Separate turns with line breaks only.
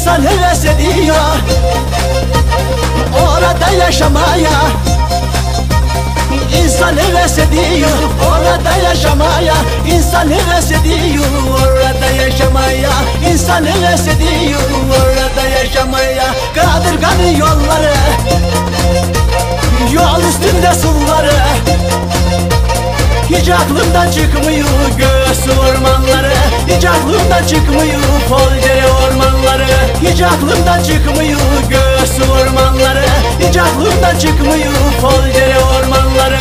İnsan heves ediyor orada yaşamaya. İnsan heves ediyor orada yaşamaya. İnsan heves ediyor orada yaşamaya. İnsan heves ediyor orada yaşamaya. Kadırganın yolları, yol üstünde suları, hiç aklımdan çıkmıyor göğsü ormanları. Hiç aklımdan çıkmıyor Folcere ormanları. Hiç aklımdan çıkmıyor göğsü ormanları. Hiç aklımdan çıkmıyor Folcere ormanları.